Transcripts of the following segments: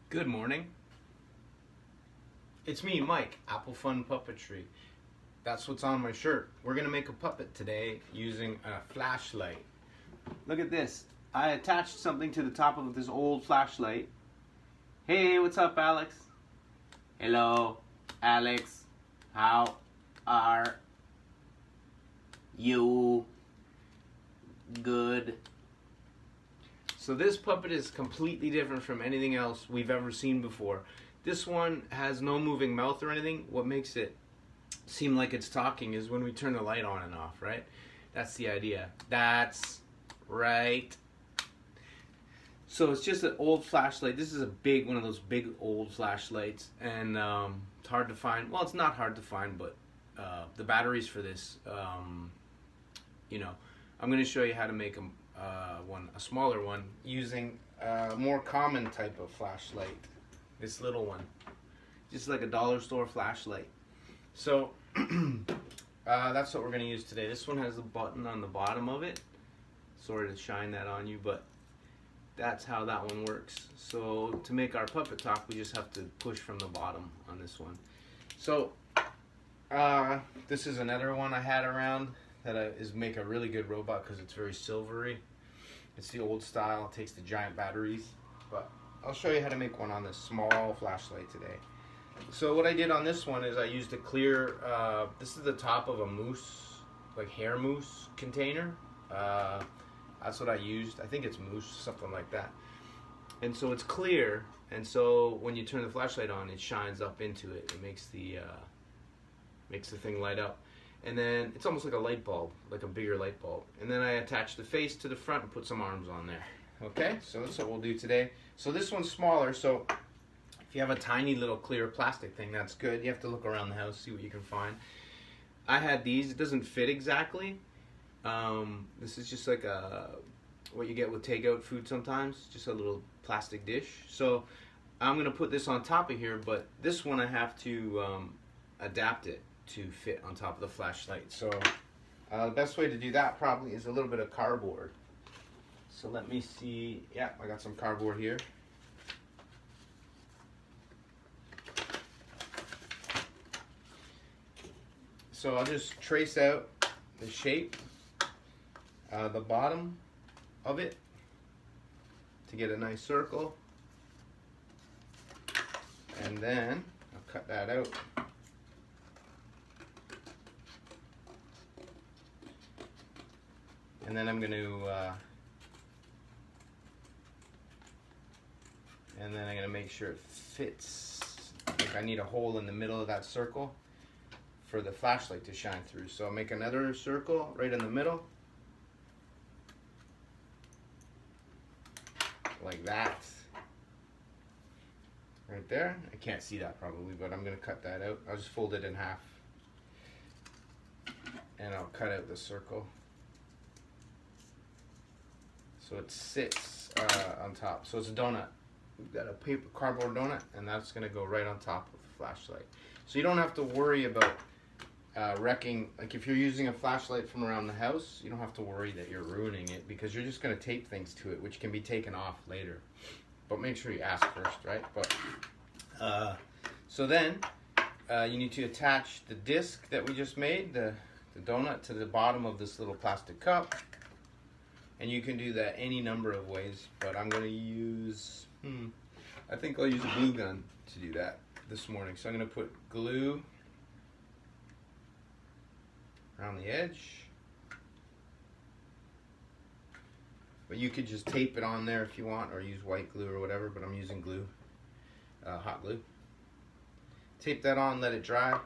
Good morning. It's me, Mike, Apple Fun Puppetry. That's what's on my shirt. We're gonna make a puppet today using a flashlight. Look at this. I attached something to the top of this old flashlight. Hey, what's up, Alex? Hello, Alex. How are you? Good. So this puppet is completely different from anything else we've ever seen before. This one has no moving mouth or anything. What makes it seem like it's talking is when we turn the light on and off, right? That's the idea. That's right. So it's just an old flashlight. This is a big one of those big old flashlights, and it's hard to find. Well, it's not hard to find, but the batteries for this, I'm going to show you how to make a smaller one using a more common type of flashlight. This little one, just like a dollar store flashlight. So that's what we're going to use today. This one has a button on the bottom of it, sort of shine that on you, but that's how that one works. So to make our puppet talk, we just have to push from the bottom on this one. So this is another one I had around that is make a really good robot because it's very silvery. It's the old style. It takes the giant batteries, but I'll show you how to make one on this small flashlight today. So what I did on this one is I used a clear, this is the top of a mousse, like hair mousse container. That's what I used. I think it's mousse, something like that. And so it's clear, and so when you turn the flashlight on, it shines up into it. It makes the thing light up. And then it's almost like a light bulb, like a bigger light bulb. And then I attach the face to the front and put some arms on there. Okay, so that's what we'll do today. So this one's smaller, so if you have a tiny little clear plastic thing, that's good. You have to look around the house, see what you can find. I had these. It doesn't fit exactly. This is just like what you get with takeout food sometimes, just a little plastic dish. So I'm going to put this on top of here, but this one I have to adapt it to fit on top of the flashlight. So the best way to do that probably is a little bit of cardboard. So let me see. Yeah, I got some cardboard here. So I'll just trace out the shape, the bottom of it to get a nice circle, and then I'll cut that out. And then I'm going to make sure it fits. Like I need a hole in the middle of that circle for the flashlight to shine through. So I'll make another circle right in the middle, like that, right there. I can't see that probably, but I'm going to cut that out. I'll just fold it in half, and I'll cut out the circle so it sits on top. So it's a donut. We've got a cardboard donut, and that's going to go right on top of the flashlight. So you don't have to worry about wrecking. Like if you're using a flashlight from around the house, you don't have to worry that you're ruining it, because you're just going to tape things to it, which can be taken off later. But make sure you ask first, right? But so then you need to attach the disc that we just made, the donut, to the bottom of this little plastic cup. And you can do that any number of ways, but I'm going to use, I think I'll use a glue gun to do that this morning. So I'm going to put glue around the edge. But you could just tape it on there if you want, or use white glue or whatever, but I'm using glue, hot glue. Tape that on, let it dry.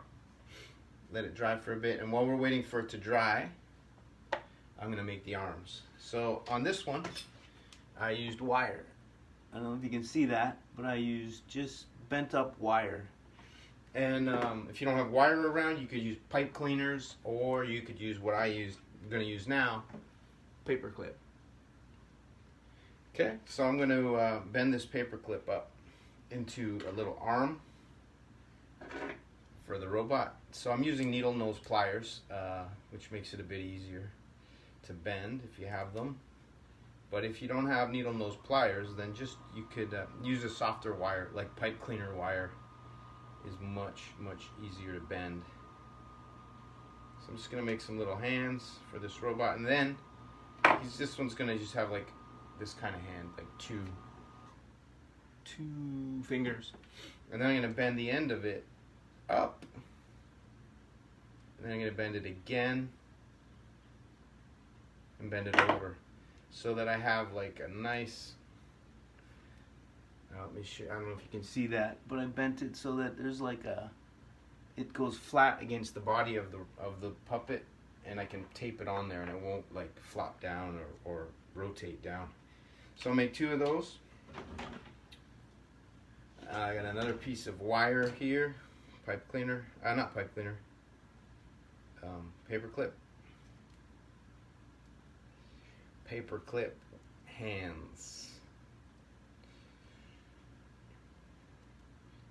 Let it dry for a bit, and while we're waiting for it to dry, I'm going to make the arms. So on this one, I used wire. I don't know if you can see that, but I used just bent up wire. And if you don't have wire around, you could use pipe cleaners, or you could use what I'm going to use now, paper clip. Okay, so I'm going to bend this paper clip up into a little arm for the robot. So I'm using needle nose pliers, which makes it a bit easier to bend if you have them. But if you don't have needle nose pliers, then just you could use a softer wire, like pipe cleaner wire is much easier to bend. So I'm just gonna make some little hands for this robot, and then this one's gonna just have like this kind of hand, like two fingers, and then I'm gonna bend the end of it up, and then I'm gonna bend it again and bend it over, so that I have like a nice. Let me show. I don't know if you can see that, but I bent it so that there's like it goes flat against the body of the puppet, and I can tape it on there, and it won't like flop down or rotate down. So I'll make 2 of those. I got another piece of wire here, pipe cleaner, not pipe cleaner, paper clip hands.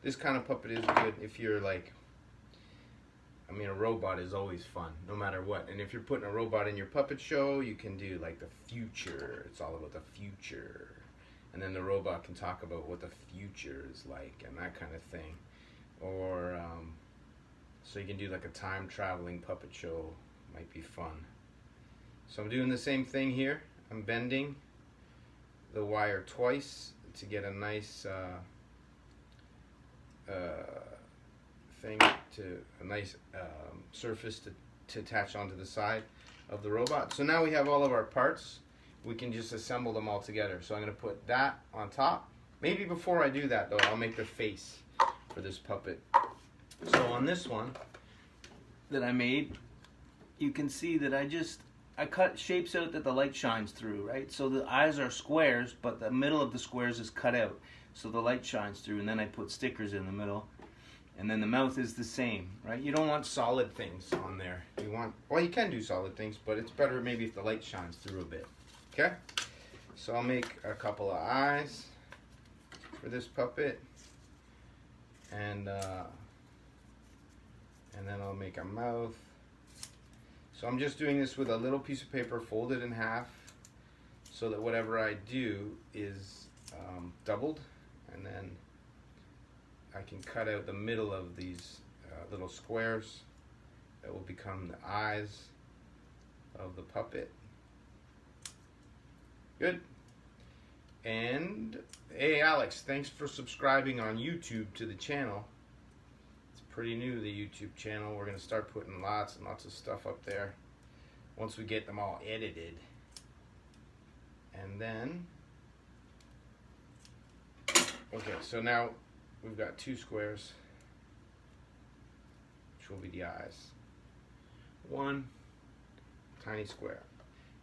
This kind of puppet is good if you're like, I mean, a robot is always fun, no matter what. And if you're putting a robot in your puppet show, you can do like the future. It's all about the future. And then the robot can talk about what the future is like and that kind of thing. Or, so you can do like a time traveling puppet show. Might be fun. So I'm doing the same thing here. I'm bending the wire twice to get a nice surface to attach onto the side of the robot. So now we have all of our parts. We can just assemble them all together. So I'm going to put that on top. Maybe before I do that though, I'll make the face for this puppet. So on this one that I made, you can see that I cut shapes out that the light shines through, right? So the eyes are squares, but the middle of the squares is cut out, so the light shines through, and then I put stickers in the middle, and then the mouth is the same, right? You don't want solid things on there. You want, well, you can do solid things, but it's better maybe if the light shines through a bit. Okay? So I'll make a couple of eyes for this puppet, and then I'll make a mouth. So I'm just doing this with a little piece of paper folded in half, so that whatever I do is doubled, and then I can cut out the middle of these little squares that will become the eyes of the puppet. Good. And hey Alex, thanks for subscribing on YouTube to the channel. It's pretty new, the YouTube channel. We're going to start putting lots and lots of stuff up there once we get them all edited. And then, okay, so now we've got 2 squares, which will be the eyes. 1 tiny square.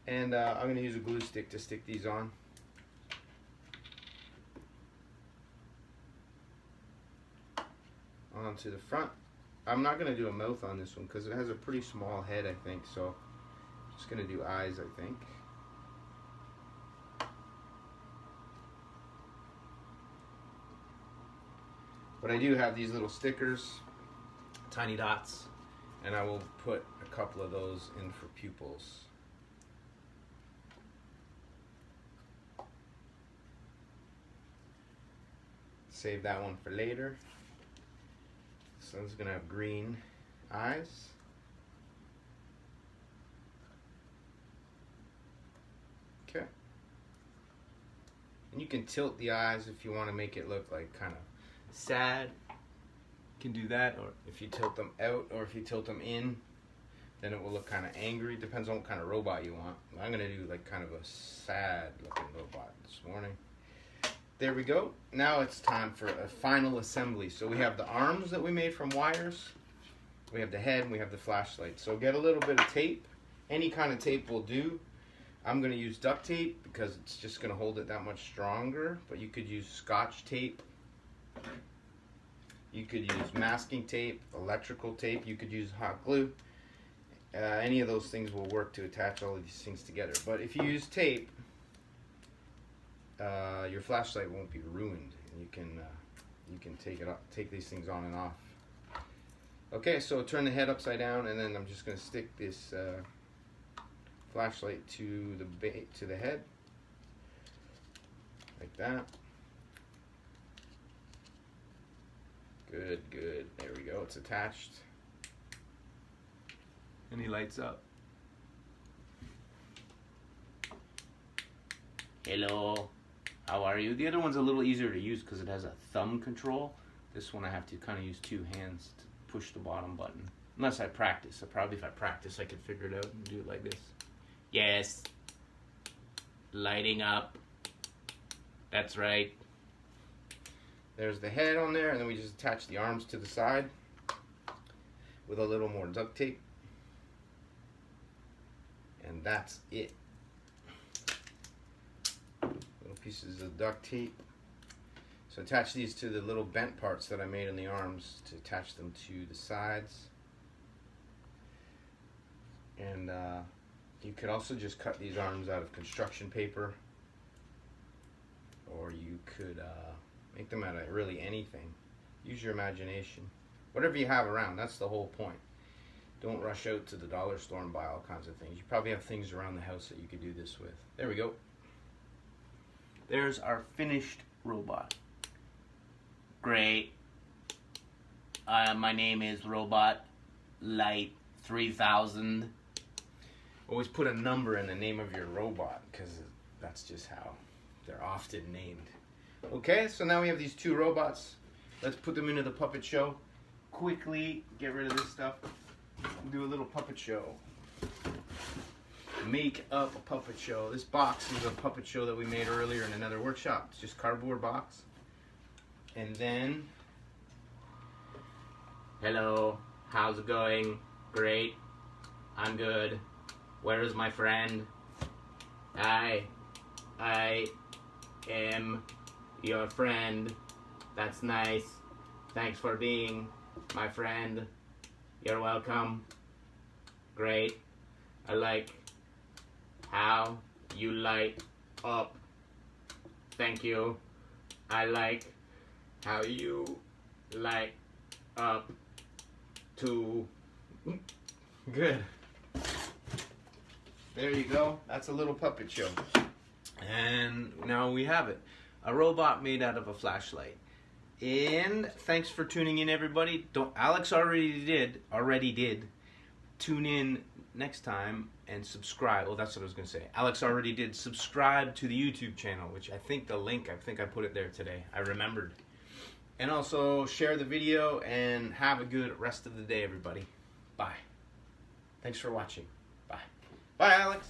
And I'm going to use a glue stick to stick these on. Onto the front. I'm not going to do a mouth on this one because it has a pretty small head, I think, so I'm just going to do eyes, I think. But I do have these little stickers, tiny dots, and I will put a couple of those in for pupils. Save that one for later. This one's gonna have green eyes. Okay. And you can tilt the eyes if you want to make it look like kind of sad. You can do that, or if you tilt them out or if you tilt them in, then it will look kind of angry. Depends on what kind of robot you want. I'm gonna do like kind of a sad looking robot this morning. There we go. Now it's time for a final assembly. So we have the arms that we made from wires, we have the head, and we have the flashlight. So get a little bit of tape. Any kind of tape will do. I'm going to use duct tape because it's just going to hold it that much stronger, but you could use Scotch tape. You could use masking tape, electrical tape, you could use hot glue. Any of those things will work to attach all of these things together. But if you use tape, your flashlight won't be ruined, and you can take these things on and off. Okay, so turn the head upside down, and then I'm just going to stick this flashlight to the head, like that. Good, good. There we go. It's attached. And he lights up. Hello. How are you? The other one's a little easier to use because it has a thumb control. This one I have to kind of use two hands to push the bottom button. Unless I practice. So probably if I practice I could figure it out and do it like this. Yes. Lighting up. That's right. There's the head on there, and then we just attach the arms to the side with a little more duct tape. And that's it. Little pieces of duct tape. So attach these to the little bent parts that I made in the arms to attach them to the sides. And you could also just cut these arms out of construction paper, or you could make them out of really anything. Use your imagination. Whatever you have around, that's the whole point. Don't rush out to the dollar store and buy all kinds of things. You probably have things around the house that you could do this with. There we go. There's our finished robot. Great. My name is Robot Light 3000. Always put a number in the name of your robot, because that's just how they're often named. Okay, so now we have these two robots. Let's put them into the puppet show. Quickly get rid of this stuff. Do a little puppet show. Make up a puppet show. This box is a puppet show that we made earlier in another workshop. It's just cardboard box. And then, hello, how's it going? Great, I'm good. Where is my friend? I am your friend. That's nice. Thanks for being my friend. You're welcome. Great. I like how you light up. Thank you. I like how you light up too. Good. There you go. That's a little puppet show. And now we have it. A robot made out of a flashlight. And thanks for tuning in, everybody. Alex already did. Tune in next time and subscribe. Oh, that's what I was going to say. Alex already did. Subscribe to the YouTube channel, which I think I put it there today. I remembered. And also share the video and have a good rest of the day, everybody. Bye. Thanks for watching. Bye. Bye, Alex.